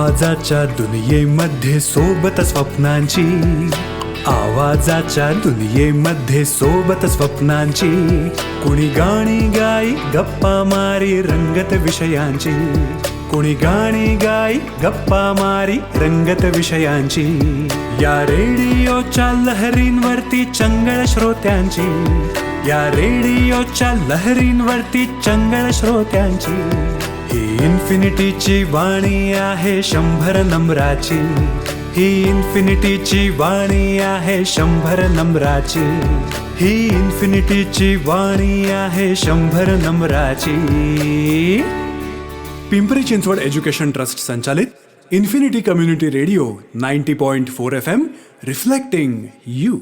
आवाजाच्या दुनियेमध्ये सोबत स्वप्नांची, आवाजाच्या दुनियेमध्ये सोबत स्वप्नांची, कुणी गाणी गाई गप्पा मारी रंगत विषयांची, कुणी गाणी गाई गप्पा मारी रंगत विषयांची. या रेडिओच्या लहरींवरती चंगळ श्रोत्यांची, या रेडिओच्या लहरींवरती चंगळ श्रोत्यांची. ही इन्फिनिटीची वाणी आहे 100 नम्राची, ही इन्फिनिटीची वाणी आहे 100 नम्राची, ही इन्फिनिटीची वाणी आहे 100 नम्राची. पिंपरी चिंचवड एज्युकेशन ट्रस्ट संचालित infinity community radio 90.4 FM, reflecting you.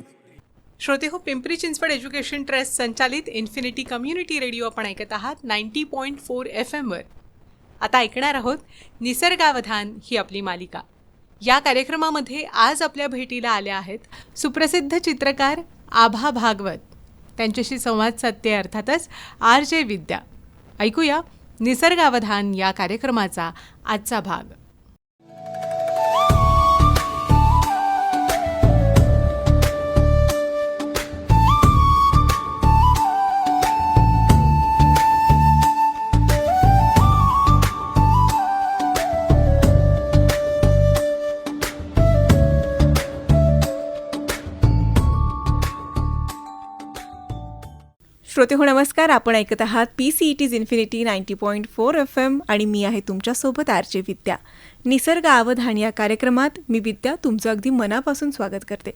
श्रोते हो, पिंपरी चिंचवड एज्युकेशन ट्रस्ट संचालित इन्फिनिटी कम्युनिटी रेडिओ आपण ऐकत आहात 90.4 FM. आता ऐकणार आहोत निसर्गावधान ही आपली मालिका. या कार्यक्रमामध्ये आज आपल्या भेटीला आल्या आहेत सुप्रसिद्ध चित्रकार आभा भागवत. त्यांच्याशी संवाद साधते अर्थातच RJ विद्या. ऐकूया निसर्गावधान या कार्यक्रमाचा आजचा भाग. श्रोते हो नमस्कार. आपण ऐकत आहात PCET's इन्फिनिटी 90.4 FM आणि मी आहे तुमच्यासोबत RJ विद्या. निसर्ग अवधान या कार्यक्रमात मी विद्या तुमचं अगदी मनापासून स्वागत करते.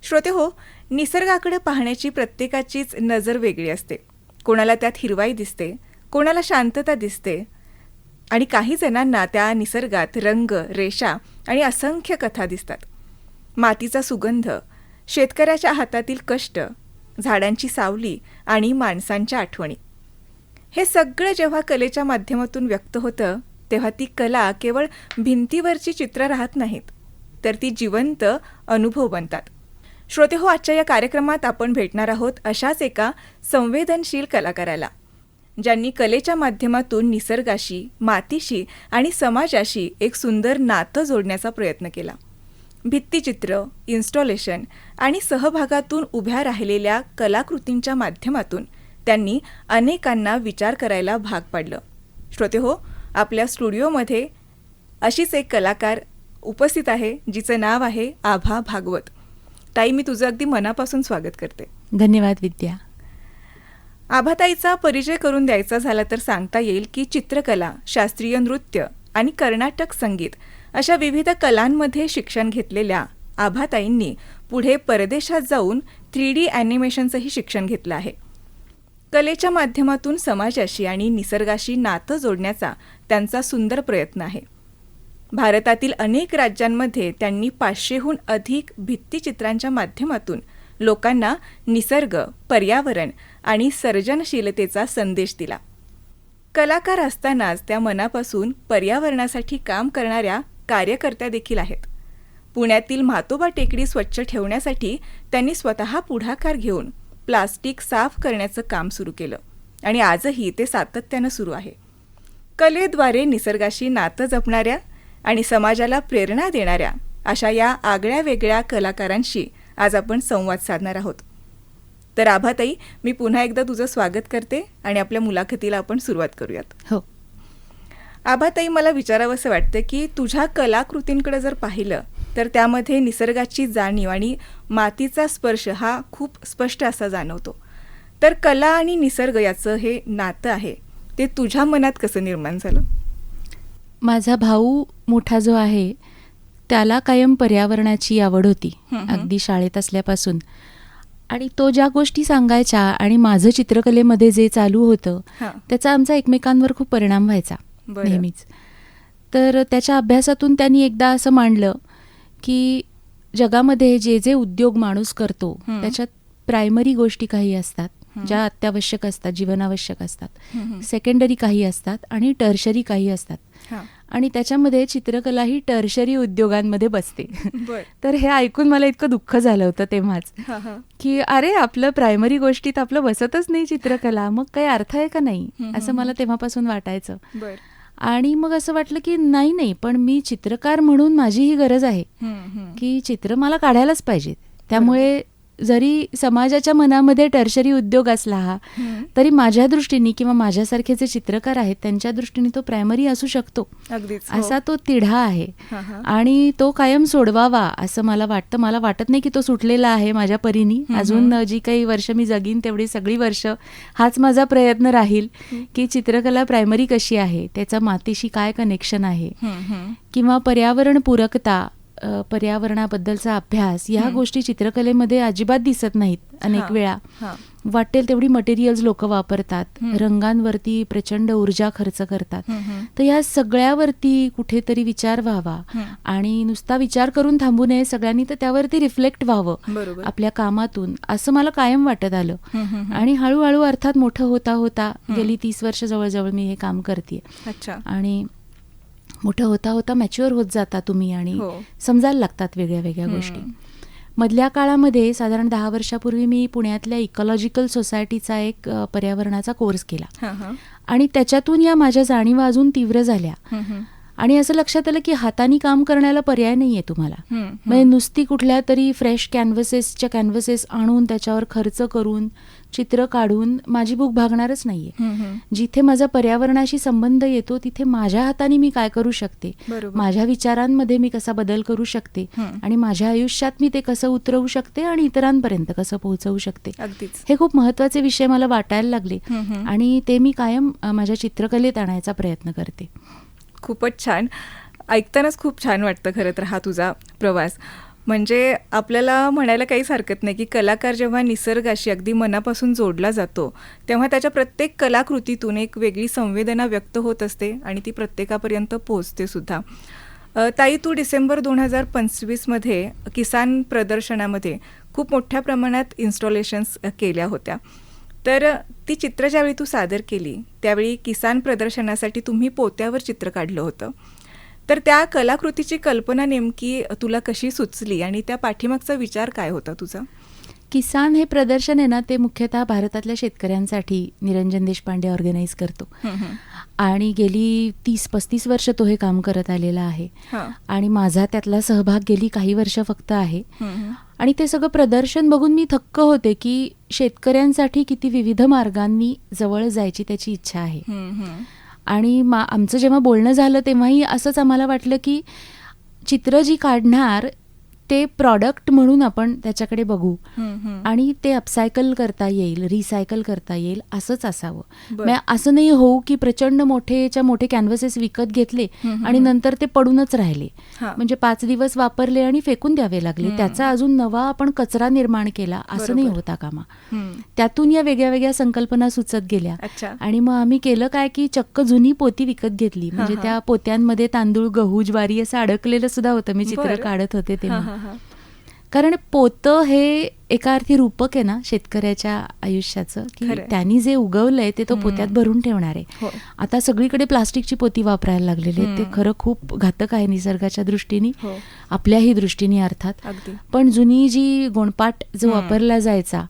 श्रोते हो, निसर्गाकडे पाहण्याची प्रत्येकाचीच नजर वेगळी असते. कोणाला त्यात हिरवाई दिसते, कोणाला शांतता दिसते आणि काही जणांना त्या निसर्गात रंग, रेषा आणि असंख्य कथा दिसतात. मातीचा सुगंध, शेतकऱ्याच्या हातातील कष्ट, झाडांची सावली आणि माणसांच्या आठवणी, हे सगळं जेव्हा कलेच्या माध्यमातून व्यक्त होतं तेव्हा ती कला केवळ भिंतीवरची चित्र राहत नाहीत, तर ती जिवंत अनुभव बनतात. श्रोते हो, आजच्या या कार्यक्रमात आपण भेटणार आहोत अशाच एका संवेदनशील कलाकाराला, ज्यांनी कलेच्या माध्यमातून निसर्गाशी, मातीशी आणि समाजाशी एक सुंदर नातं जोडण्याचा प्रयत्न केला. भित्तिचित्र, इन्स्टॉलेशन आणि सहभागातून उभ्या राहिलेल्या कलाकृतींच्या माध्यमातून त्यांनी अनेकांना विचार करायला भाग पाडलं. श्रोते हो, आपल्या स्टुडिओमध्ये अशीच एक कलाकार उपस्थित आहे जिचं नाव आहे आभा भागवत. ताई, मी तुझं अगदी मनापासून स्वागत करते. धन्यवाद विद्या. आभाताईचा परिचय करून द्यायचा झाला तर सांगता येईल की चित्रकला, शास्त्रीय नृत्य आणि कर्नाटक संगीत अशा विविध कलांमध्ये शिक्षण घेतलेल्या आभाताईंनी पुढे परदेशात जाऊन 3D ॲनिमेशनचंही शिक्षण घेतलं आहे. कलेच्या माध्यमातून समाजाशी आणि निसर्गाशी नातं जोडण्याचा त्यांचा सुंदर प्रयत्न आहे. भारतातील अनेक राज्यांमध्ये त्यांनी 500हून अधिक भित्तिचित्रांच्या माध्यमातून लोकांना निसर्ग, पर्यावरण आणि सर्जनशीलतेचा संदेश दिला. कलाकार असतानाच त्या मनापासून पर्यावरणासाठी काम करणाऱ्या कार्यकर्त्या देखील आहेत. पुण्यातील म्हातोबा टेकडी स्वच्छ ठेवण्यासाठी त्यांनी स्वतः पुढाकार घेऊन प्लास्टिक साफ करण्याचं काम सुरू केलं आणि आजही ते सातत्यानं सुरू आहे. कलेद्वारे निसर्गाशी नातं जपणाऱ्या आणि समाजाला प्रेरणा देणाऱ्या अशा या आगळ्या वेगळ्या कलाकारांशी आज आपण संवाद साधणार आहोत. तर आभाताई, मी पुन्हा एकदा तुझं स्वागत करते आणि आपल्या मुलाखतीला आपण सुरुवात करूयात. हो. आभाताई, मला विचारावंसं वाटतं की तुझ्या कलाकृतींकडे जर पाहिलं तर त्यामध्ये निसर्गाची जाणीव आणि मातीचा स्पर्श हा खूप स्पष्ट असा जाणवतो. तर कला आणि निसर्ग याचं हे नातं आहे, ते तुझ्या मनात कसं निर्माण झालं? माझा भाऊ मोठा जो आहे त्याला कायम पर्यावरणाची आवड होती, अगदी शाळेत असल्यापासून. आणि तो ज्या गोष्टी सांगायचा आणि माझं चित्रकलेमध्ये जे चालू होतं त्याचा आमचा एकमेकांवर खूप परिणाम व्हायचा नेहमीच. तर त्याच्या अभ्यासातून त्यांनी एकदा असं मांडलं की जगामध्ये जे जे उद्योग माणूस करतो त्याच्यात प्रायमरी गोष्टी काही असतात ज्या अत्यावश्यक असतात, जीवनावश्यक असतात, सेकंडरी काही असतात आणि टर्शरी काही असतात. आणि त्याच्यामध्ये चित्रकला ही टर्शरी उद्योगांमध्ये बसते. तर हे ऐकून मला इतकं दुःख झालं होतं तेव्हाच की अरे, आपलं प्रायमरी गोष्टीत आपलं बसतच नाही चित्रकला, मग काही अर्थ आहे का नाही, असं मला तेव्हापासून वाटायचं. आणि मग असं वाटलं की नाही पण मी चित्रकार म्हणून माझी ही गरज आहे की चित्र मला काढायलाच पाहिजेत. त्यामुळे जरी समाजाच्या मनामध्ये टर्शरी उद्योग असला हा, तरी माझ्या दृष्टीने किंवा माझ्यासारखे जे चित्रकार आहेत त्यांच्या दृष्टीने तो प्रायमरी असू शकतो. अगदीच असा तो तिढा आहे हा. आणि तो कायम सोडवावा असं मला वाटतं. मला वाटत नाही की तो सुटलेला आहे माझ्या परीने. अजून जी काही वर्ष मी जगीन तेवढी सगळी वर्ष हाच माझा प्रयत्न राहील की चित्रकला प्रायमरी कशी आहे, त्याचा मातीशी काय कनेक्शन आहे किंवा पर्यावरण पूरकता, पर्यावरणाबद्दलचा अभ्यास, या गोष्टी चित्रकलेमध्ये अजिबात दिसत नाहीत. अनेक वेळा वाटेल तेवढी मटेरियल्स लोक वापरतात, रंगांवरती प्रचंड ऊर्जा खर्च करतात. तर या सगळ्यावरती कुठेतरी विचार व्हावा आणि नुसता विचार करून थांबू नये सगळ्यांनी, तर त्यावरती रिफ्लेक्ट व्हावं आपल्या कामातून, असं मला कायम वाटत आलं. आणि हळूहळू अर्थात मोठं होता होता गेली 30 वर्ष जवळजवळ मी हे काम करते. आणि मोठं होता होता मॅच्युअर होत जाता तुम्ही आणि समजायला लागतात वेगळ्या वेगळ्या गोष्टी. मधल्या काळामध्ये साधारण 10 वर्षापूर्वी मी पुण्यातल्या इकॉलॉजिकल सोसायटीचा एक पर्यावरणाचा कोर्स केला आणि त्याच्यातून या माझ्या जाणीवा अजून तीव्र झाल्या. आणि असं लक्षात आलं की हाताने काम करण्याला पर्याय नाहीये तुम्हाला. म्हणजे नुसती कुठल्या तरी फ्रेश कॅनव्हसेस आणून त्याच्यावर खर्च करून चित्र काढून माझी भूक भागणारच नाहीये. जिथे माझा पर्यावरणाशी संबंध येतो तिथे माझ्या हाताने मी काय करू शकते, माझ्या विचारांमध्ये मी कसा बदल करू शकते आणि माझ्या आयुष्यात मी ते कसं उतरवू शकते आणि इतरांपर्यंत कसं पोहोचवू शकते, हे खूप महत्वाचे विषय मला वाटायला लागले आणि ते मी कायम माझ्या चित्रकलेत आणायचा प्रयत्न करते. खूपच छान. ऐकतानाच खूप छान वाटतं खरं तर हा तुझा प्रवास. म्हणजे आपल्याला म्हणायला काहीच हरकत नाही की कलाकार जेव्हा निसर्गाशी अगदी मनापासून जोडला जातो तेव्हा त्याच्या प्रत्येक कलाकृतीतून एक वेगळी संवेदना व्यक्त होत असते आणि ती प्रत्येकापर्यंत पोहोचते सुद्धा. ताई, तू डिसेंबर 2025 किसान प्रदर्शनामध्ये खूप मोठ्या प्रमाणात इन्स्टॉलेशन्स केल्या होत्या. तर ती चित्र ज्यावेळी तू सादर केली त्यावेळी किसान प्रदर्शनासाठी तुम्ही पोत्यावर चित्र काढलं होतं. तर त्या कलाकृतीची कल्पना नेमकी तुला कशी सुचली आणि त्या पाठीमागचा विचार काय होता तुझा? किसान हे प्रदर्शन आहे ना, ते मुख्यतः भारतातल्या शेतकऱ्यांसाठी निरंजन देशपांडे ऑर्गनाईज करतो आणि गेली 30-35 वर्ष तो हे काम करत आलेला आहे आणि माझा त्यातला सहभाग गेली काही वर्ष फक्त आहे. आणि ते सगळं प्रदर्शन बघून मी थक्क होते की शेतकऱ्यांसाठी किती विविध मार्गांनी जवळ जायची त्याची इच्छा आहे. आणि आमचं जेव्हा बोलणं झालं तेव्हाही असंच आम्हाला वाटलं की चित्र जी काढणार ते प्रॉडक्ट म्हणून आपण त्याच्याकडे बघू आणि ते अपसायकल करता येईल, रिसायकल करता येईल असंच असावं. म्हणजे असं नाही होऊ की प्रचंड मोठे कॅनव्हसेस विकत घेतले आणि नंतर ते पडूनच राहिले, म्हणजे 5 दिवस वापरले आणि फेकून द्यावे लागले, त्याचा अजून नवा आपण कचरा निर्माण केला, असं नाही होता कामा. त्यातून या वेगळ्या वेगळ्या संकल्पना सुचत गेल्या आणि मग आम्ही केलं काय की चक्क जुनी पोती विकत घेतली. म्हणजे त्या पोत्यांमध्ये तांदूळ, गहू, ज्वारी असं अडकलेलं सुद्धा होतं. मी चित्र काढत होते तेव्हा. कारण पोतं हे एका अर्थी रूपक आहे ना शेतकऱ्याच्या आयुष्याचं, की त्यांनी जे उगवलंय ते तो पोत्यात भरून ठेवणार आहे. आता सगळीकडे प्लास्टिकची पोती वापरायला लागलेली आहे, ते खरं खूप घातक आहे निसर्गाच्या दृष्टीने, आपल्याही दृष्टीने अर्थात. पण जुनी जी गोणपाट जो वापरला जायचा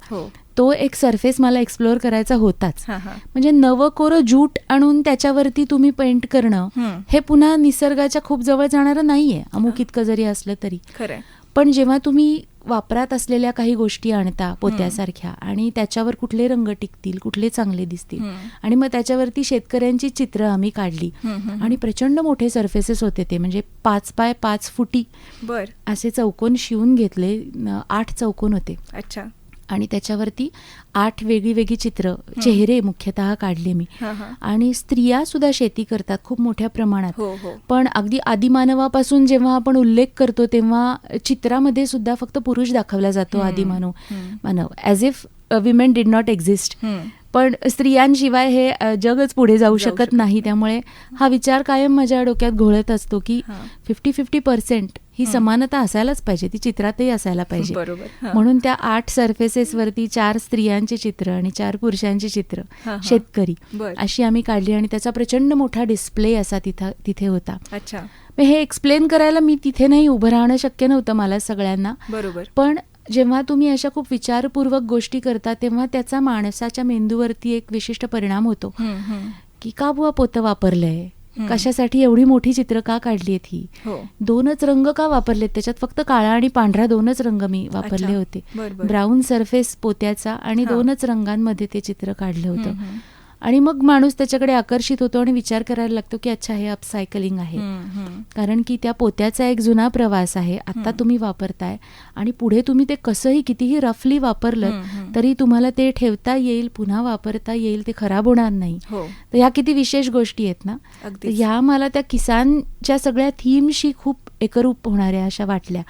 तो एक सरफेस मला एक्सप्लोअर करायचा होताच. म्हणजे नवकोरं जूट आणून त्याच्यावरती तुम्ही पेंट करणं हे पुन्हा निसर्गाच्या खूप जवळ जाणारं नाहीये, अमुक इतकं जरी असलं तरी. पण जेव्हा तुम्ही वापरात असलेल्या काही गोष्टी आणता पोत्यासारख्या आणि त्याच्यावर कुठले रंग टिकतील, कुठले चांगले दिसतील, आणि मग त्याच्यावरती शेतकऱ्यांची चित्र आम्ही काढली आणि प्रचंड मोठे सरफेसेस होते ते, म्हणजे 5 बाय 5 फुटी असे चौकोन शिवून घेतले, 8 चौकोन होते. अच्छा. आणि त्याच्यावरती 8 वेगळी वेगळी चित्र, चेहरे मुख्यतः काढले मी. आणि स्त्रिया सुद्धा शेती करतात खूप मोठ्या प्रमाणात. पण अगदी आदिमानवापासून जेव्हा आपण उल्लेख करतो तेव्हा चित्रामध्ये सुद्धा फक्त पुरुष दाखवला जातो, आदिमानव, as if women did not exist. पण स्त्रियांशिवाय हे जगच पुढे जाऊ शकत नाही. त्यामुळे हा विचार कायम माझ्या डोक्यात घोळत असतो की 50-50% ही समानता असायलाच पाहिजे, ती चित्रातही असायला पाहिजे. म्हणून त्या 8 सरफेसेसवरती 4 स्त्रियांचे चित्र आणि 4 पुरुषांचे चित्र, शेतकरी, अशी आम्ही काढली आणि त्याचा प्रचंड मोठा डिस्प्ले असा तिथे होता. हे एक्सप्लेन करायला मी तिथे नाही उभं राहणं शक्य नव्हतं मला सगळ्यांना. पण जेव्हा तुम्ही अशा खूप विचारपूर्वक गोष्टी करता तेव्हा त्याचा माणसाच्या मेंदूवरती एक विशिष्ट परिणाम होतो की का बुवा पोतं वापरलंय, कशासाठी एवढी मोठी चित्र का काढली आहेत ही, हो. 2च रंग का वापरलेत, त्याच्यात फक्त काळा आणि पांढरा 2च रंग मी वापरले अच्छा. होते, बरं. ब्राऊन सरफेस पोत्याचा आणि हा. 2च रंगांमध्ये ते चित्र काढलं होतं. आणि मग माणूस त्याच्याकडे आकर्षित होतो आणि विचार करायला लागतो की अच्छा हे अपसायकलिंग आहे, कारण की त्या पोत्याचा एक जुना प्रवास आहे, आता तुम्ही वापरताय आणि पुढे तुम्ही ते कसंही कितीही रफली वापरलं तरी तुम्हाला ते ठेवता येईल, पुन्हा वापरता येईल, ते खराब होणार नाही. हो. तर ह्या किती विशेष गोष्टी आहेत ना. तर ह्या मला त्या किसानच्या सगळ्या थीमशी खूप एकरूप होणाऱ्या अशा वाटल्या.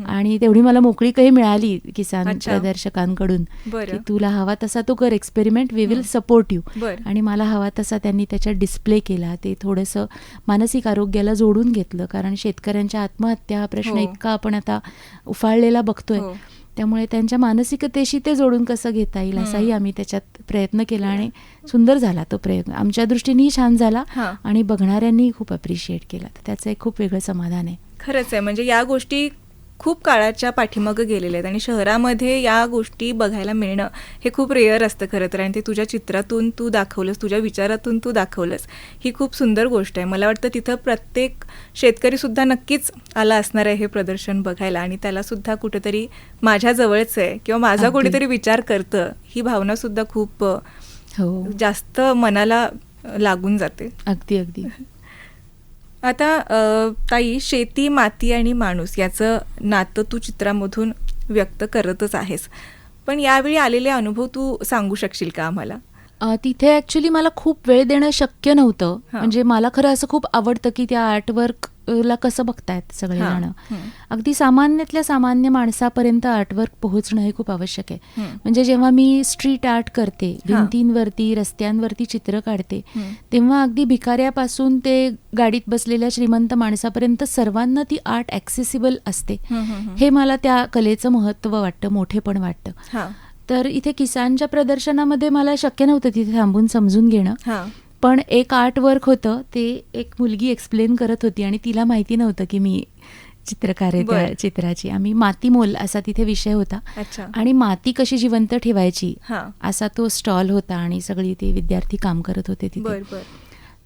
आणि तेवढी मला मोकळीकही मिळाली किसान अच्छा. प्रदर्शकांकडून बरं. की तुला हवा तसा तू कर experiment, we will support you. बरं. आणि मला हवा तसा त्यांनी त्याच्यात डिस्प्ले केला. ते थोडंसं मानसिक आरोग्याला जोडून घेतलं, कारण शेतकऱ्यांच्या आत्महत्या हा प्रश्न हो. इतका आपण आता उफाळलेला बघतोय. हो. त्यामुळे त्यांच्या मानसिकतेशी ते जोडून कसं घेता येईल असाही आम्ही त्याच्यात प्रयत्न केला आणि सुंदर झाला तो प्रयत्न. आमच्या दृष्टीनेही छान झाला हा. आणि बघणाऱ्यांनीही खूप अप्रिशिएट केला. तर त्याचं एक खूप वेगळं समाधान आहे. खरंच आहे, म्हणजे या गोष्टी खूप काळाच्या पाठीमागं गेलेल्या आहेत आणि शहरामध्ये या गोष्टी बघायला मिळणं हे खूप रेअर असतं खरं तर. आणि ते तुझ्या चित्रातून तू दाखवलंस, तुझ्या विचारातून तू दाखवलंस, ही खूप सुंदर गोष्ट आहे. मला वाटतं तिथं प्रत्येक शेतकरीसुद्धा नक्कीच आला असणार आहे हे प्रदर्शन बघायला आणि त्यालासुद्धा कुठेतरी माझ्या जवळचं आहे किंवा माझा अगदी. कोणीतरी विचार करतं, ही भावनासुद्धा खूप हो, जास्त मनाला लागून जाते. अगदी अगदी. आता ताई, शेती, माती आणि माणूस याचं नातं तू चित्रामधून व्यक्त करतच आहेस, पण यावेळी आलेले अनुभव तू सांगू शकशील का आम्हाला? तिथे ॲक्च्युली मला खूप वेळ देणं शक्य नव्हतं. हा. म्हणजे मला खरं असं खूप आवडतं की त्या आर्टवर्कला कसं बघतायत सगळेजण. अगदी सामान्यातल्या सामान्य माणसापर्यंत आर्टवर्क पोहोचणं हे खूप आवश्यक आहे. म्हणजे जेव्हा मी स्ट्रीट आर्ट करते, भिंतींवरती रस्त्यांवरती चित्र काढते, तेव्हा अगदी भिकाऱ्यापासून ते गाडीत बसलेल्या श्रीमंत माणसापर्यंत सर्वांना ती आर्ट ॲक्सेसिबल असते. हे मला त्या कलेचं महत्त्व वाटतं, मोठेपण वाटतं. तर इथे किसानच्या प्रदर्शनामध्ये मला शक्य नव्हतं तिथे थांबून समजून घेणं. पण एक आर्टवर्क होतं, ते एक मुलगी एक्सप्लेन करत होती आणि तिला माहिती नव्हतं की मी चित्रकार आहे त्या चित्राची. आम्ही मातीमोल असा तिथे विषय होता आणि माती कशी जिवंत ठेवायची असा तो स्टॉल होता आणि सगळी ते विद्यार्थी काम करत होते तिथे.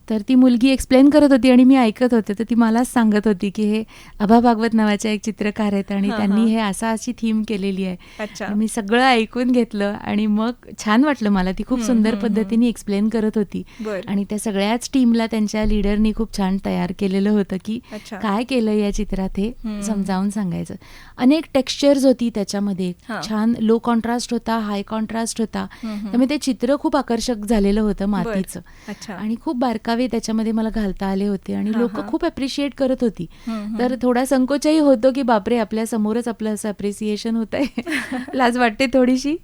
तर ती मुलगी एक्सप्लेन करत होती आणि मी ऐकत होते. तर ती मलाच सांगत होती की हे अभा भागवत नावाच्या एक चित्रकार आहेत आणि त्यांनी हे अशी थीम केलेली आहे. मी सगळं ऐकून घेतलं आणि मग छान वाटलं मला. ती खूप सुंदर पद्धतीने एक्सप्लेन करत होती आणि त्या सगळ्याच टीमला त्यांच्या लीडरनी खूप छान तयार केलेलं होतं की काय केलं या चित्रात हे समजावून सांगायचं. अनेक टेक्स्चर्स होती त्याच्यामध्ये, छान लो कॉन्ट्रास्ट होता, हाय कॉन्ट्रास्ट होता. त्यामुळे ते चित्र खूप आकर्षक झालेलं होतं मातीचं आणि खूप बारकावे त्याच्यामध्ये मला घालता आले होते आणि लोक खूप अप्रिशिएट करत होती. तर थोडा संकोचही होतो की बापरे, आपल्या समोरच आपलं असं अप्रिसिएशन होत आहे. लाज वाटते थोडीशी,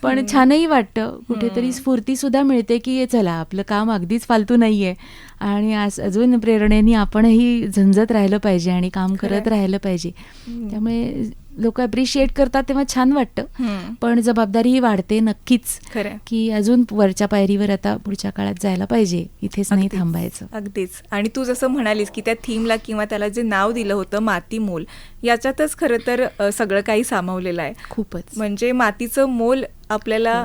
पण छानही वाटतं. कुठेतरी स्फूर्ती सुद्धा मिळते की चला आपलं काम अगदीच फालतू नाहीये आणि अजून प्रेरणेने आपणही झंझत राहिलं पाहिजे आणि काम करत राहिलं पाहिजे. त्यामुळे लोक अप्रिशिएट करतात तेव्हा छान वाटतं. पण जबाबदारीही वाढते नक्कीच की अजून वरच्या पायरीवर आता पुढच्या काळात जायला पाहिजे, इथेच नाही थांबायचं. अगदीच. आणि तू जसं म्हणालीस की त्या थीमला किंवा त्याला जे नाव दिलं होतं माती मोल, याच्यातच खरं तर सगळं काही सामावलेलं आहे. खूपच. म्हणजे मातीचं मोल आपल्याला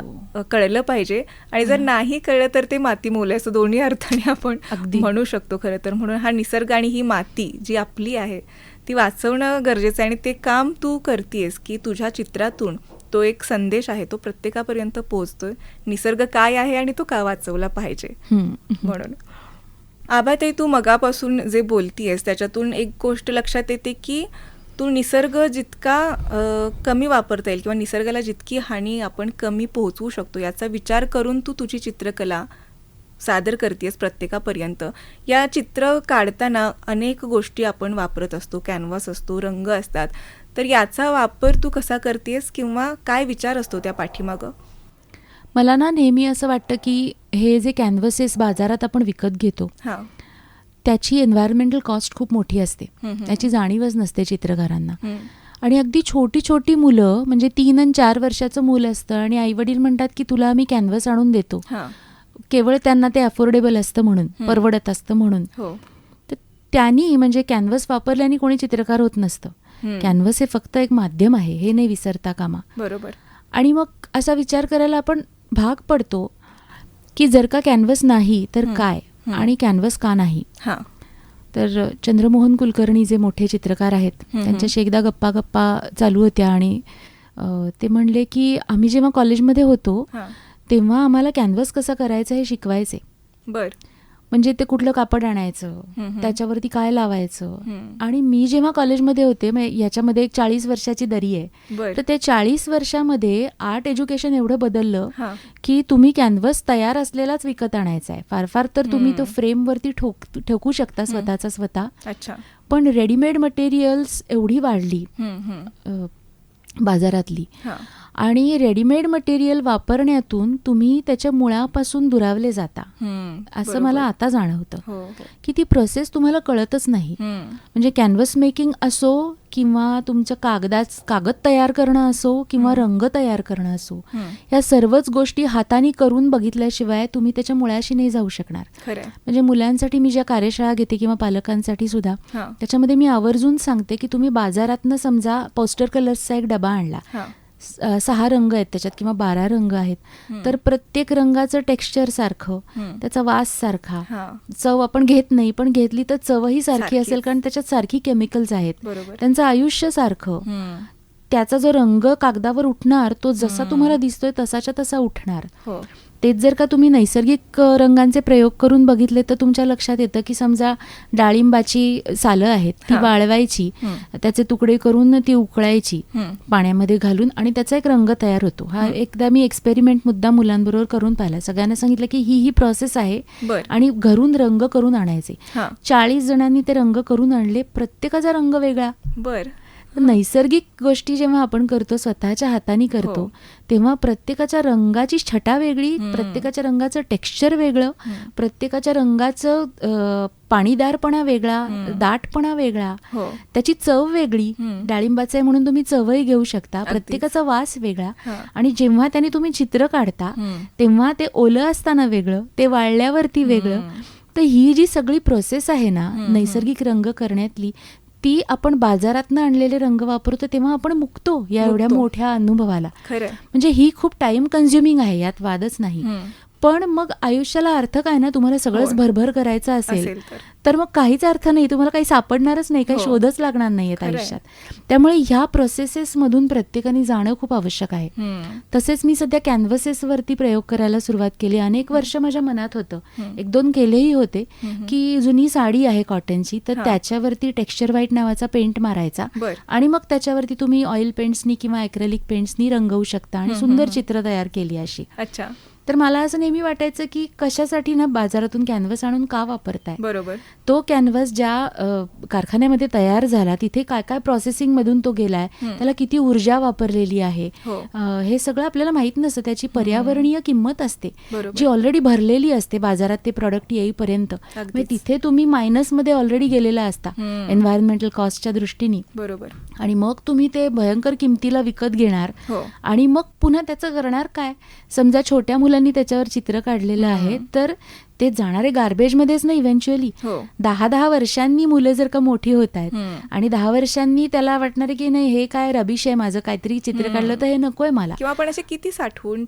कळलं पाहिजे आणि जर नाही कळलं तर ते माती मोल आहे, असं दोन्ही अर्थाने आपण म्हणू शकतो खरं तर. म्हणून हा निसर्ग आणि ही माती जी आपली आहे ती वाचवणं गरजेचं आहे आणि ते काम तू करतेस की तुझ्या चित्रातून तो एक संदेश आहे, तो प्रत्येकापर्यंत पोहोचतोय. निसर्ग काय आहे आणि तो का वाचवला पाहिजे म्हणून. आभाताई, तू मगापासून जे बोलतीयस त्याच्यातून एक गोष्ट लक्षात येते की तू निसर्ग जितका कमी वापरता येईल किंवा निसर्गाला जितकी हानी आपण कमी पोहोचवू शकतो याचा विचार करून तू तुझी चित्रकला सादर करतेस प्रत्येकापर्यंत. या चित्र काढताना अनेक गोष्टी आपण वापरत असतो, कॅनव्हास असतो, रंग असतात. तर याचा वापर तू कसा करतेस किंवा काय विचार असतो त्या पाठीमागं? मला ना नेहमी असं वाटतं की हे जे कॅनव्हसेस बाजारात आपण विकत घेतो त्याची एन्व्हायरमेंटल कॉस्ट खूप मोठी असते, त्याची जाणीवच नसते चित्रकारांना. आणि अगदी छोटी छोटी मुलं, म्हणजे 3 आणि 4 वर्षाचं मूल असतं आणि आईवडील म्हणतात की तुला आम्ही कॅनव्हस आणून देतो, केवळ त्यांना ते अफोर्डेबल असतं म्हणून, परवडत असतं म्हणून. तर त्यांनी म्हणजे कॅनव्हस वापरल्याने कोणी चित्रकार होत नसतं. कॅनव्हस हे फक्त एक माध्यम आहे, हे नाही विसरता कामा. बरोबर. आणि मग असा विचार करायला आपण भाग पडतो की जर का कॅनव्हस नाही तर काय, आणि कॅनव्हस का नाही. हां. तर चंद्रमोहन कुलकर्णी जे मोठे चित्रकार आहेत त्यांच्याशी एकदा गप्पा चालू होत्या आणि ते म्हणले की आम्ही जेव्हा कॉलेजमध्ये होतो हां. तेव्हा आम्हाला कॅनव्हस कसं करायचं हे शिकवायचे. बर. म्हणजे ते कुठलं कापड आणायचं, त्याच्यावरती काय लावायचं. आणि मी जेव्हा कॉलेजमध्ये होते, याच्यामध्ये एक 40 वर्षाची दरी आहे, बर. तर त्या 40 वर्षामध्ये आर्ट एज्युकेशन एवढं बदललं हां. की तुम्ही कॅनव्हस तयार असलेलाच विकत आणायचा आहे. फार फार तर तुम्ही तो फ्रेमवरती ठोकू शकता स्वतःचा स्वतः. अच्छा. पण रेडीमेड मटेरियल्स एवढी वाढली बाजारातली, हां. आणि रेडीमेड मटेरियल वापरण्यातून तुम्ही त्याच्या मुळापासून दुरावले जाता असं मला आता जाणवतं. हो, हो. की ती प्रोसेस तुम्हाला कळतच नाही. म्हणजे कॅनव्हस मेकिंग असो किंवा तुमचं कागद तयार करणं असो किंवा रंग तयार करणं असो, या सर्वच गोष्टी हाताने करून बघितल्याशिवाय तुम्ही त्याच्या मुळाशी नाही जाऊ शकणार. खरंय. म्हणजे मुलांसाठी मी ज्या कार्यशाळा घेते किंवा पालकांसाठी सुद्धा, हां. त्याच्यामध्ये मी आवर्जून सांगते की तुम्ही बाजारातनं समजा पोस्टर कलर्सचा एक डबा आणला, हां. 6 रंग आहेत त्याच्यात किंवा 12 रंग आहेत, तर प्रत्येक रंगाचं टेक्स्चर सारखं, त्याचा वास सारखा, हां. चव आपण घेत नाही पण घेतली तर चवही सारखी सारखीच. असेल, कारण त्याच्यात सारखी केमिकल्स आहेत. बरोबर. त्यांचं आयुष्य सारखं, त्याचा जो रंग कागदावर उठणार तो जसा तुम्हाला दिसतोय तसाच्या तसा उठणार. हो. तेच जर का तुम्ही नैसर्गिक रंगांचे प्रयोग करून बघितले तर तुमच्या लक्षात येतं की समजा डाळिंबाची सालं आहेत, ती वाळवायची, त्याचे तुकडे करून ती उकळायची पाण्यामध्ये घालून, आणि त्याचा एक रंग तयार होतो. हा एकदा मी एक्सपेरिमेंट मुद्दा मुलांबरोबर करून पाहिला. सगळ्यांना सांगितलं की ही प्रोसेस आहे बर. आणि घरून रंग करून आणायचे. हां. 40 जणांनी ते रंग करून आणले, प्रत्येकाचा रंग वेगळा. बर. नैसर्गिक गोष्टी जेव्हा आपण करतो, स्वतःच्या हाताने करतो, हो. तेव्हा प्रत्येकाच्या रंगाची छटा वेगळी, प्रत्येकाच्या रंगाचं टेक्स्चर वेगळं, प्रत्येकाच्या रंगाचं पाणीदारपणा वेगळा, दाटपणा वेगळा, हो. त्याची चव वेगळी. डाळिंबाचं आहे म्हणून तुम्ही चवही घेऊ शकता, प्रत्येकाचा वास वेगळा. आणि जेव्हा त्याने तुम्ही चित्र काढता तेव्हा ते ओलं असताना वेगळं, ते वाळल्यावरती वेगळं. तर ही जी सगळी प्रोसेस आहे ना नैसर्गिक रंग करण्यातली, ती आपण बाजारातनं आणलेले रंग वापरतो तेव्हा आपण मुकतो या एवढ्या मोठ्या अनुभवाला. खरंय. म्हणजे ही खूप टाइम कन्झ्युमिंग आहे, यात वादच नाही. पण मग आयुष्याला अर्थ काय ना, तुम्हाला सगळंच भरभर करायचं असेल तर मग काहीच अर्थ नाही, तुम्हाला काही सापडणारच नाही, काही शोधच लागणार नाहीयेत आयुष्यात. त्यामुळे ह्या प्रोसेसेस मधून प्रत्येकाने जाणं खूप आवश्यक आहे. तसेच मी सध्या कॅनव्हसेस वरती प्रयोग करायला सुरुवात केली. अनेक वर्ष माझ्या मनात होतं, 1-2 केलेही होते, की जुनी साडी आहे कॉटनची, तर त्याच्यावरती टेक्स्चर व्हाईट नावाचा पेंट मारायचा आणि मग त्याच्यावरती तुम्ही ऑइल पेंट्सनी किंवा ॲक्रेलिक पेंट्सनी रंगवू शकता आणि सुंदर चित्र तयार केली अशी. अच्छा. तर मला असं नेहमी वाटायचं की कशासाठी ना बाजारातून कॅनव्हस आणून का वापरताय. बरोबर. तो कॅनव्हस ज्या कारखान्यामध्ये तयार झाला तिथे काय काय प्रोसेसिंग मधून तो गेलाय, त्याला किती ऊर्जा वापरलेली आहे, हे सगळं आपल्याला माहित नसतं. त्याची पर्यावरणीय किंमत असते जी ऑलरेडी भरलेली असते बाजारात ते प्रॉडक्ट येईपर्यंत. म्हणजे तिथे तुम्ही मायनस मध्ये ऑलरेडी गेलेला असता एन्व्हायरमेंटल कॉस्टच्या दृष्टीने. बरोबर. आणि मग तुम्ही ते भयंकर किमतीला विकत घेणार आणि मग पुन्हा त्याचं करणार काय. समजा छोट्या मुलांनी त्याच्यावर चित्र काढलेलं आहे तर ते जाणारे गार्बेजमध्येच ना इव्हेंच्युअली. 10-10 वर्षांनी मुलं जर का मोठी होत आहेत आणि 10 वर्षांनी त्याला वाटणार की नाही हे काय रबिश आहे, माझं काहीतरी चित्र काढलं तर हे नकोय मला. किंवा आपण असे किती साठवून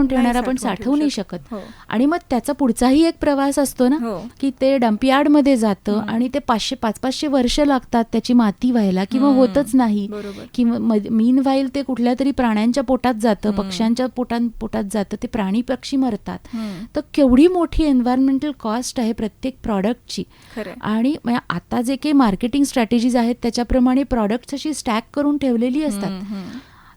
ठेवणार, आपण साठवू नाही शकत. आणि मग त्याचा पुढचाही एक प्रवास असतो ना, की ते डम्पयार्ड मध्ये जातं आणि ते 500-500 वर्ष लागतात त्याची माती व्हायला किंवा होतच नाही. किंवा मीन व्हाईल ते कुठल्या तरी प्राण्यांच्या पोटात जातं, पक्ष्यांच्या पोटात जातं, ते प्राणी पक्षी मरतात. तर केवढी मोठी एन्व्हायरमेंटल कॉस्ट आहे प्रत्येक प्रॉडक्टची. आणि आता जे काही मार्केटिंग स्ट्रॅटेजीज आहेत त्याच्याप्रमाणे प्रॉडक्ट्स अशी स्टॅक करून ठेवलेली असतात,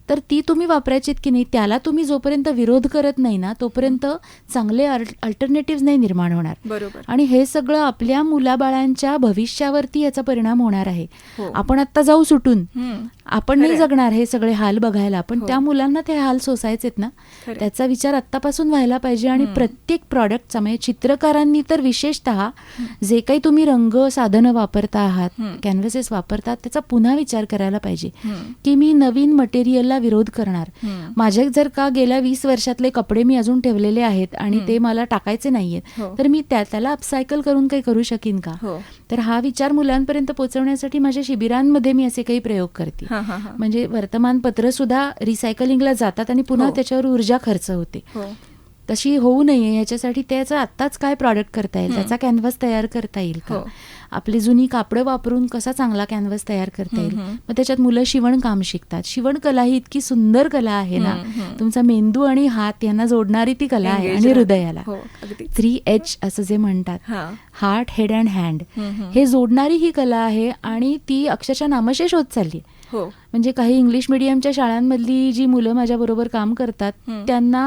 तर ती तुम्ही वापरायचीत की नाही. त्याला तुम्ही जोपर्यंत विरोध करत नाही ना तोपर्यंत चांगले अल्टरनेटिव्ह नाही निर्माण होणार. बरोबर. आणि हे सगळं आपल्या मुलाबाळांच्या भविष्यावरती याचा परिणाम होणार आहे. आपण आता जाऊ सुटून, आपण नाही जगणार हे सगळे हाल बघायला, पण त्या मुलांना ते हाल सोसायचेत ना, त्याचा विचार आत्तापासून व्हायला पाहिजे. आणि प्रत्येक प्रॉडक्टचा, म्हणजे चित्रकारांनी तर विशेषतः जे काही तुम्ही रंग साधनं वापरता आहात, कॅनव्हसेस वापरतात, त्याचा पुन्हा विचार करायला पाहिजे की मी नवीन मटेरियलला विरोध करणार. माझे जर का गेल्या 20 वर्षातले कपडे मी अजून ठेवलेले आहेत आणि ते मला टाकायचे नाहीयेत, तर मी त्याला अपसायकल करून काही करू शकीन का. तर हा विचार मुलांपर्यंत पोहोचवण्यासाठी माझ्या शिबिरांमध्ये मी असे काही प्रयोग करते. म्हणजे वर्तमानपत्र सुद्धा रिसायकलिंगला जातात आणि पुन्हा त्याच्यावर ऊर्जा खर्च होते. तशी होऊ नये ह्याच्यासाठी त्याचं आत्ताच काय प्रॉडक्ट करता येईल, त्याचा कॅनव्हास तयार करता येईल का, आपली जुनी कापडं वापरून कसा चांगला कॅनव्हास तयार करता येईल. मग त्याच्यात मुलं शिवणकाम शिकतात. शिवणकला ही इतकी सुंदर कला आहे ना, तुमचा मेंदू आणि हात यांना जोडणारी ती कला आहे. आणि हृदयाला 3H असं जे म्हणतात, हार्ट, हेड अँड हँड, हे जोडणारी ही कला आहे. आणि ती अक्षरशः नामशेष होत चालली. म्हणजे काही इंग्लिश मिडियमच्या शाळांमधली जी मुलं माझ्याबरोबर काम करतात त्यांना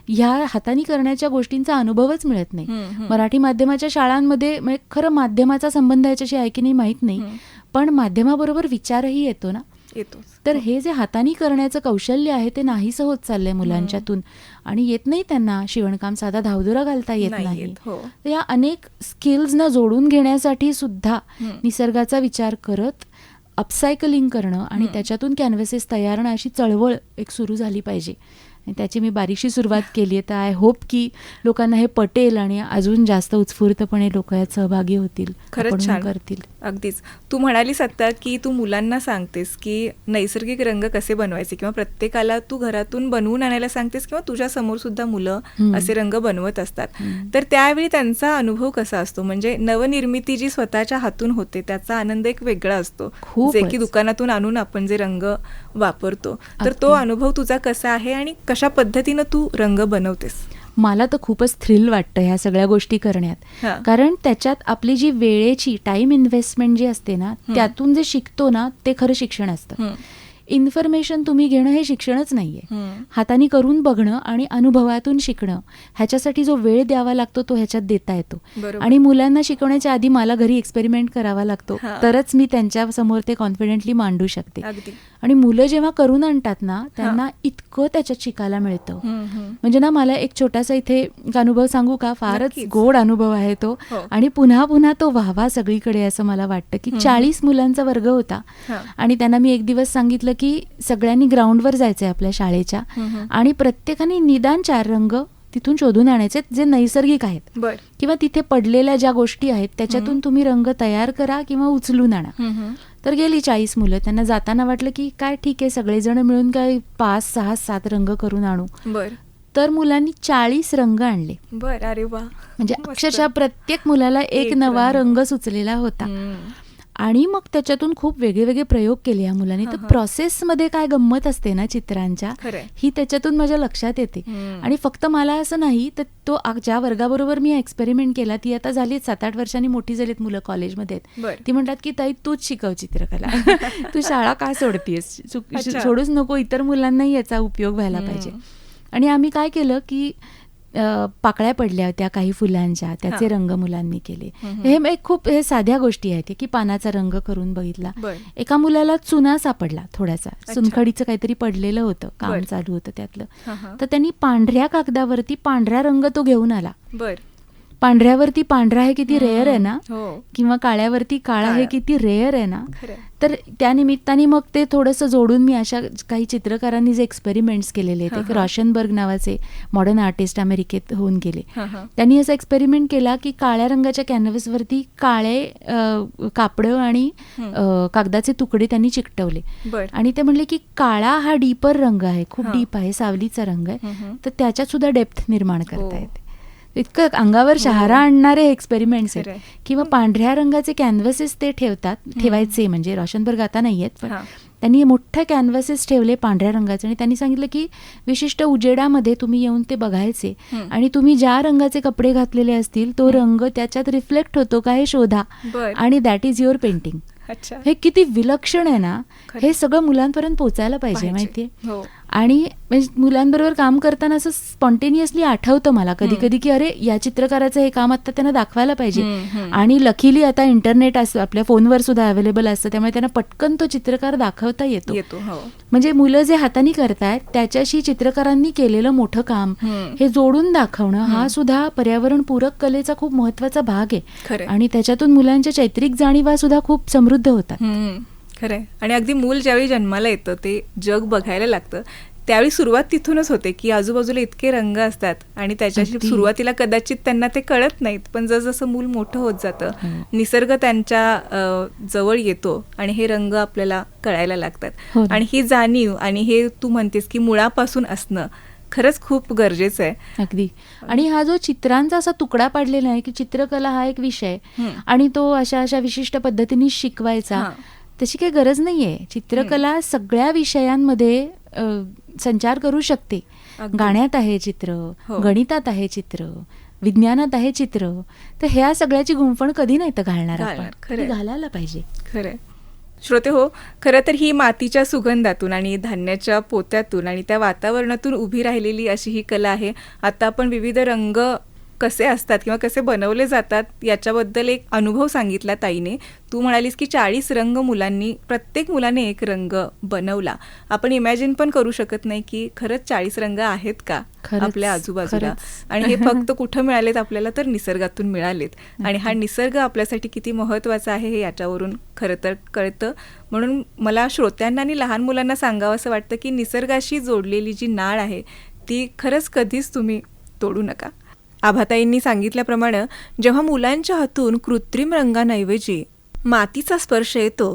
ह्या हाताने करण्याच्या गोष्टींचा अनुभवच मिळत नाही. मराठी माध्यमाच्या शाळांमध्ये म्हणजे खरं माध्यमाचा संबंध याच्याशी आहे की नाही माहीत नाही, पण माध्यमाबरोबर विचारही येतो ना. तर हे जे हाताने करण्याचं कौशल्य आहे ते नाहीसं होत चाललंय मुलांच्यातून. आणि येत नाही त्यांना शिवणकाम, साधा धावदुरा घालता येत नाही. तर या अनेक स्किल्सना जोडून घेण्यासाठी सुद्धा निसर्गाचा विचार करत अपसायकलिंग करणं आणि त्याच्यातून कॅनव्हसेस तयार होणं अशी चळवळ एक सुरू झाली पाहिजे. आणि त्याची मी बारीकशी सुरुवात केली आहे. तर आय होप की लोकांना हे पटेल आणि अजून जास्त उत्स्फूर्तपणे लोक यात सहभागी होतील, खरंच छान करतील. अगदीच. तू म्हणालीस आता की तू मुलांना सांगतेस की नैसर्गिक रंग कसे बनवायचे, किंवा प्रत्येकाला तू घरातून बनवून आणायला सांगतेस, किंवा तुझ्या समोर सुद्धा मुलं असे रंग बनवत असतात. तर त्यावेळी त्यांचा अनुभव कसा असतो? म्हणजे नवनिर्मिती जी स्वतःच्या हातून होते त्याचा आनंद एक वेगळा असतो, जे की दुकानातून आणून आपण जे रंग वापरतो. तर तो अनुभव तुझा कसा आहे आणि कशा पद्धतीनं तू रंग बनवतेस? मला तर खूपच थ्रिल वाटतं ह्या सगळ्या गोष्टी करण्यात. कारण त्याच्यात आपली जी वेळेची टाइम इन्व्हेस्टमेंट जी असते ना, त्यातून जे शिकतो ना ते खरं शिक्षण असतं. इन्फॉर्मेशन तुम्ही घेणं हे शिक्षणच नाहीये. हाताने करून बघणं आणि अनुभवातून शिकणं, ह्याच्यासाठी जो वेळ द्यावा लागतो तो ह्याच्यात देता येतो. आणि मुलांना शिकवण्याच्या आधी मला घरी एक्सपेरिमेंट करावा लागतो, तरच मी त्यांच्या समोर ते कॉन्फिडेंटली मांडू शकते. आणि मुलं जेव्हा करून आणतात ना त्यांना इतकं त्याच्यात शिकायला मिळतं. म्हणजे ना मला एक छोटासा इथे अनुभव सांगू का? फारच गोड अनुभव आहे तो. आणि पुन्हा पुन्हा तो व्हावा सगळीकडे असं मला वाटतं की 40 मुलांचा वर्ग होता आणि त्यांना मी एक दिवस सांगितलं की सगळ्यांनी ग्राउंडवर जायचंय आपल्या शाळेच्या आणि प्रत्येकाने निदान 4 रंग तिथून शोधून आणायचे जे नैसर्गिक आहेत, किंवा तिथे पडलेल्या ज्या गोष्टी आहेत त्याच्यातून तुम्ही रंग तयार करा किंवा उचलून आणा. तर गेली 40 मुलं. त्यांना जाताना वाटलं की काय ठीक आहे सगळेजण मिळून काय 5, 6, 7 रंग करून आणू. तर मुलांनी 40 रंग आणले. अरे वा. म्हणजे अक्षरशः प्रत्येक मुलाला एक नवा रंग सुचलेला होता. आणि मग त्याच्यातून खूप वेगळे वेगळे प्रयोग केले या मुलांनी. तर प्रोसेसमध्ये काय गंमत असते ना चित्रांच्या, ही त्याच्यातून माझ्या लक्षात येते. आणि फक्त मला असं नाही तर तो ज्या वर्गाबरोबर मी एक्सपेरिमेंट केला ती आता झाली 7-8 वर्षांनी मोठी झालीत मुलं, कॉलेजमध्ये आहेत. ती म्हणतात की ताई तूच शिकव चित्रकला, तू शाळा का सोडतीयस, सोडूच नको, इतर मुलांनाही याचा उपयोग व्हायला पाहिजे. आणि आम्ही काय केलं की पाकळ्या पडल्या होत्या काही फुलांच्या, त्याचे रंग मुलांनी केले. हे खूप हे साध्या गोष्टी आहेत की पानाचा रंग करून बघितला. एका मुलाला चुना सापडला थोडासा, चुनखडीचं काहीतरी पडलेलं होतं, काम चालू होतं त्यातलं. तर त्यांनी पांढऱ्या कागदावरती पांढरा रंग तो घेऊन आला. पांढऱ्यावरती पांढरा हे किती रेअर आहे ना, किंवा काळ्यावरती काळा हे किती रेअर आहे ना. तर त्या निमित्ताने मग ते थोडंसं जोडून मी अशा काही चित्रकारांनी जे एक्सपेरिमेंट्स केलेले आहेत, एक रॉशनबर्ग नावाचे मॉडर्न आर्टिस्ट अमेरिकेत होऊन गेले, त्यांनी असा एक्सपेरिमेंट केला की काळ्या रंगाच्या कॅनव्हसवरती काळे कापडं आणि कागदाचे तुकडे त्यांनी चिकटवले. आणि ते म्हणले की काळा हा डीपर रंग आहे, खूप डीप आहे, सावलीचा रंग आहे, तर त्याच्यात सुद्धा डेप्थ निर्माण करता येते. इतकं अंगावर शहारा आणणारे एक्सपेरिमेंट्स आहेत. किंवा पांढऱ्या रंगाचे कॅनव्हसेस ते ठेवायचे, म्हणजे रॉशनबर्ग आता नाही आहेत, पण त्यांनी मोठे कॅनव्हसेस ठेवले पांढऱ्या रंगाचे आणि त्यांनी सांगितलं की विशिष्ट उजेडामध्ये तुम्ही येऊन ते बघायचे आणि तुम्ही ज्या रंगाचे कपडे घातलेले असतील तो रंग त्याच्यात रिफ्लेक्ट होतो का हे शोधा, आणि दॅट इज युअर पेंटिंग. हे किती विलक्षण आहे ना. हे सगळं मुलांपर्यंत पोहोचायला पाहिजे माहितीये. आणि मुलांबरोबर काम करताना असं स्पॉन्टेनियसली आठवतं मला कधी कधी की अरे या चित्रकाराचं हे काम आता त्यांना दाखवायला पाहिजे. आणि लकीली आता इंटरनेट असतं, आपल्या फोनवर सुद्धा अवेलेबल असतं, त्यामुळे त्यांना पटकन तो चित्रकार दाखवता येतो. म्हणजे मुलं जे हाताने करतायत त्याच्याशी चित्रकारांनी केलेलं मोठं काम हे जोडून दाखवणं हा सुद्धा पर्यावरणपूरक कलेचा खूप महत्वाचा भाग आहे. आणि त्याच्यातून मुलांच्या चैत्रिक जाणीवा सुद्धा खूप समृद्ध होतात. खरंय. आणि अगदी मूल ज्यावेळी जन्माला येतं ते जग बघायला लागतं त्यावेळी सुरुवात तिथूनच होते की आजूबाजूला इतके रंग असतात आणि त्याच्याशी सुरुवातीला कदाचित त्यांना ते कळत नाहीत, पण जसं मूल मोठं होत जातं निसर्ग त्यांच्या जवळ येतो आणि हे रंग आपल्याला कळायला लागतात. आणि ही जाणीव आणि हे तू म्हणतेस की मुळापासून असणं खरंच खूप गरजेचं आहे. अगदी. आणि हा जो चित्रांचा असा तुकडा पाडलेला आहे की चित्रकला हा एक विषय आणि तो अशा अशा विशिष्ट पद्धतीने शिकवायचा, हां. तशी काही गरज नाहीये. चित्रकला सगळ्या विषयांमध्ये संचार करू शकते. अगदी. गाण्यात आहे चित्र, हो. गणितात आहे चित्र, विज्ञानात आहे चित्र. तर ह्या सगळ्याची गुंफण कधी नाही तर घालणार आपण. घालणार, खरंय. ती घालायला पाहिजे. खरंय. श्रोते हो, खरं तर ही मातीच्या सुगंधातून आणि धान्याच्या पोत्यातून आणि त्या वातावरणातून उभी राहिलेली अशी ही कला आहे. आता आपण विविध रंग कसे असतात किंवा कसे बनवले जातात याच्याबद्दल एक अनुभव सांगितला ताईने. तू म्हणालीस की 40 रंग मुलांनी, प्रत्येक मुलाने एक रंग बनवला. आपण इमॅजिन पण करू शकत नाही की खरंच 40 रंग आहेत का खरंच, आपल्या आजूबाजूला. खरंच. आणि हे फक्त कुठं मिळालेत आपल्याला, तर निसर्गातून मिळालेत. आणि हा निसर्ग आपल्यासाठी किती महत्त्वाचा आहे हे याच्यावरून खरं तर कळतं. म्हणून मला श्रोत्यांना आणि लहान मुलांना सांगावं असं वाटतं की निसर्गाशी जोडलेली जी नाळ आहे ती खरंच कधीच तुम्ही तोडू नका. आभाताईंनी सांगितल्याप्रमाणे जेव्हा मुलांच्या हातून कृत्रिम रंगांऐवजी मातीचा स्पर्श येतो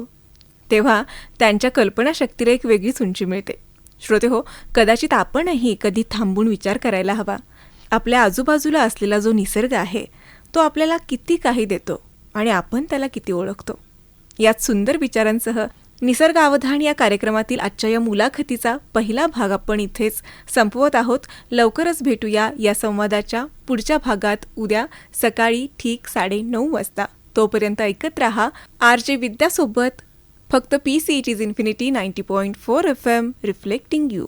तेव्हा त्यांच्या कल्पनाशक्तीला एक वेगळीच उंची मिळते. श्रोते हो, कदाचित आपणही कधी थांबून विचार करायला हवा. आपल्या आजूबाजूला असलेला जो निसर्ग आहे तो आपल्याला किती काही देतो आणि आपण त्याला किती ओळखतो. यात सुंदर विचारांसह निसर्ग अवधान या कार्यक्रमातील आजच्या या मुलाखतीचा पहिला भाग आपण इथेच संपवत आहोत. लवकरच भेटूया या संवादाच्या पुढच्या भागात उद्या सकाळी ठीक 9:30 वाजता. तोपर्यंत ऐकत रहा RJ विद्यासोबत, फक्त PCET's infinity 90.4 FM reflecting you.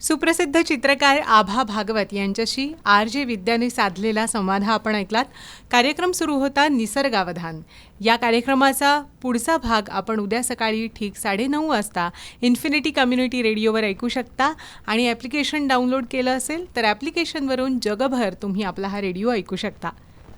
सुप्रसिद्ध चित्रकार आभा भागवत यांच्याशी RJ विद्याने साधलेला संवाद हा आपण ऐकलात. कार्यक्रम सुरू होता निसर्गावधान. या कार्यक्रमाचा पुढचा भाग आपण उद्या सकाळी ठीक 9:30 वाजता इन्फिनिटी कम्युनिटी रेडिओवर ऐकू शकता. आणि ॲप्लिकेशन डाउनलोड केलं असेल तर ॲप्लिकेशनवरून जगभर तुम्ही आपला हा रेडिओ ऐकू शकता.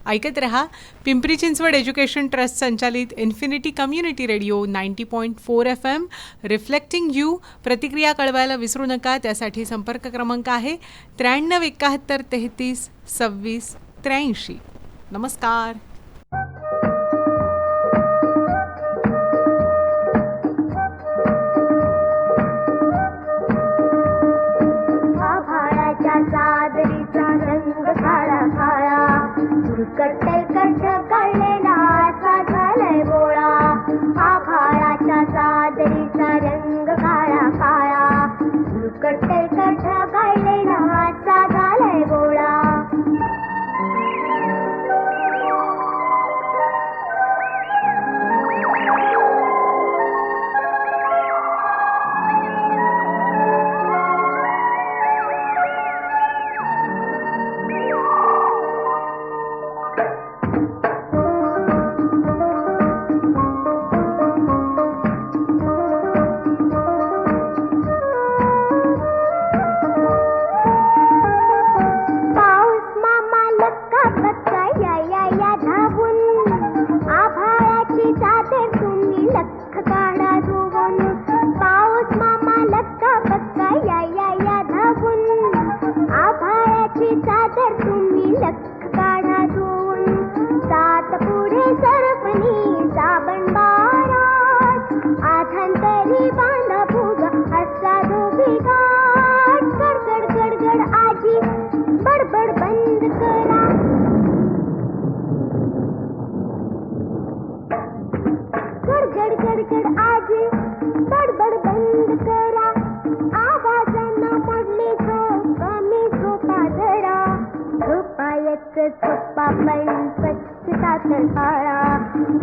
ऐकत रहा पिंपरी चिंचवड एज्युकेशन ट्रस्ट संचालित infinity community radio 90.4 FM reflecting you. प्रतिक्रिया कळवायला विसरू नका. त्यासाठी संपर्क क्रमांक आहे 93 71 33 26 83. नमस्कार. कट्ट कळलेला असा झालाय बोळा, आभाळाच्या चादरीचा रंग काळा काळा. कट्ट कळलेला असा झालाय बोळा.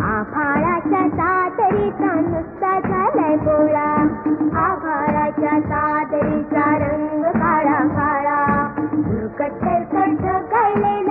आभाळाच्या चादरीचा नुसता झालाय बोळा, आभाळाच्या चादरीचा रंग काळा काळा. कट्ट कळलेला